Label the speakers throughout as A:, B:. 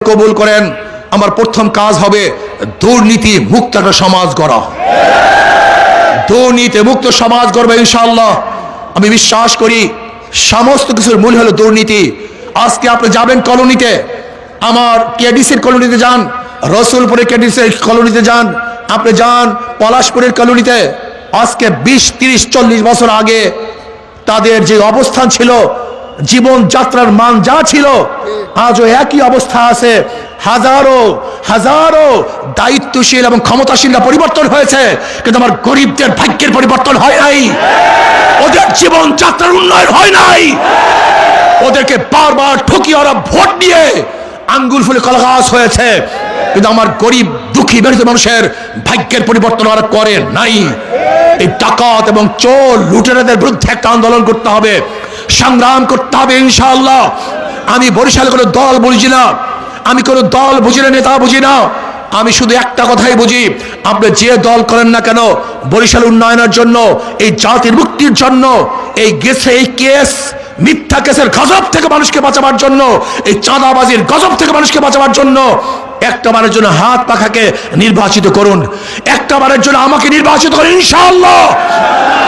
A: কবুল করেন। আমার প্রথম কাজ হবে দুর্নীতি মুক্ত একটা সমাজ গড়া, দুর্নীতি মুক্ত সমাজ গড়বে ইনশাআল্লাহ। আমি বিশ্বাস করি সমস্ত কিছুর মূল হলো দুর্নীতি। আজকে আপনি যাবেন কলোনিতে, আমার কেডিসির কলোনিতে যান, রসুলপুরের কেডিসির কলোনিতে যান, আপনি যান পলাশপুরের কলোনিতে। আজকে 20-30-40 বছর আগে তাদের যে অবস্থান ছিল, জীবন যাত্রার মান যা ছিল, আজও একই অবস্থা আছে। হাজারো হাজারো দায়িত্বশীল এবং ক্ষমতাশীলরা পরিবর্তন হয়েছে, কিন্তু আমার গরিবদের ভাগ্যের পরিবর্তন হয় নাই, ওদের জীবন যাত্রার উন্নয়ন হয় নাই। ওদেরকে বারবার ঠকিয়ে ওরা ভোট দিয়ে আঙ্গুল ফুলে কলগাছ হয়েছে, কিন্তু আমার গরিব দুঃখী মেহনতি মানুষের ভাগ্যের পরিবর্তন ওরা করে নাই। এই ডাকাত এবং চোর লুটেরাদের বিরুদ্ধে একটা আন্দোলন করতে হবে, সংগ্রাম করতে হবে ইনশাআল্লাহ। আমি বরিশালে কোনো দল বুঝি না, আমি কোনো দল বুঝি না, নেতা বুঝি না। আমি শুধু একটা কথাই বুঝি, আপনি যে দল করেন না কেন, বরিশাল উন্নয়নের জন্য, এই জাতির মুক্তির জন্য, এই গেছে এই কেস মিথ্যা কেসের গজব থেকে মানুষকে বাঁচাবার জন্য, এই চাঁদাবাজির গজব থেকে মানুষকে বাঁচাবার জন্য একটাবারের জন্য হাত পাখাকে নির্বাচিত করুন, একটাবারের জন্য আমাকে নির্বাচিত করুন ইনশাআল্লাহ।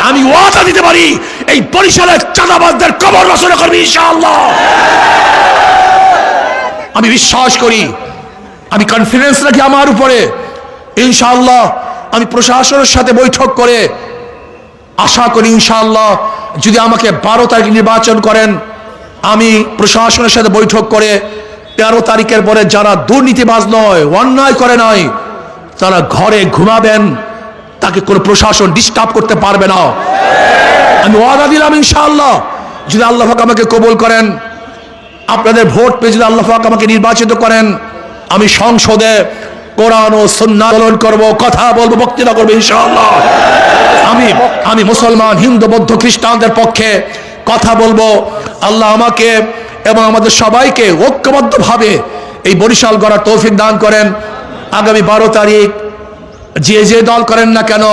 A: আমি ওয়াদা দিতে পারি এই বরিশালের চাঁদাবাজদের কবর রচনা করবি ইনশাআল্লাহ। আমি বিশ্বাস করি, আমি কনফিডেন্স রাখি আমার উপরে ইনশাআল্লাহ। আমি প্রশাসনের সাথে বৈঠক করে আশা করি ইনশাআল্লাহ যদি আমাকে 12 তারিখ নির্বাচন করেন, আমি প্রশাসনের সাথে বৈঠক করে 13 তারিখের পরে যারা দুর্নীতিবাজ নয়, অন্যায় করে নাই, তারা ঘরে ঘুমাবেন, তাকে কোনো প্রশাসন ডিস্টার্ব করতে পারবে না। আমি ওয়াদা দিলাম ইনশাআল্লাহ, যদি আল্লাহ পাক আমাকে কবুল করেন, আপনাদের ভোট পেয়ে যদি আল্লাহ পাক আমাকে নির্বাচিত করেন, আমি সংসদে কোরআন ও সুন্নাহ আন্দোলন করব, কথা বলবো, বক্তৃতা করবো ইনশাআল্লাহ। আমি মুসলমান, হিন্দু, বৌদ্ধ, খ্রিস্টানদের পক্ষে কথা বলবো। আল্লাহ আমাকে এবং আমাদের সবাইকে ঐক্যবদ্ধভাবে এই বরিশাল গড়ার তৌফিক দান করেন। আগামী 12 তারিখ যে যে দল করেন না কেন,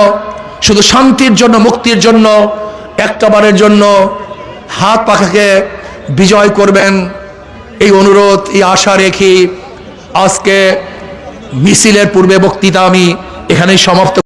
A: শুধু শান্তির জন্য, মুক্তির জন্য, একটাবারের জন্য হাত পাখাকে বিজয় করবেন, এই অনুরোধ, এই আশা রেখে আজকে মিছিলের পূর্বে বক্তৃতা আমি এখানেই সমাপ্ত।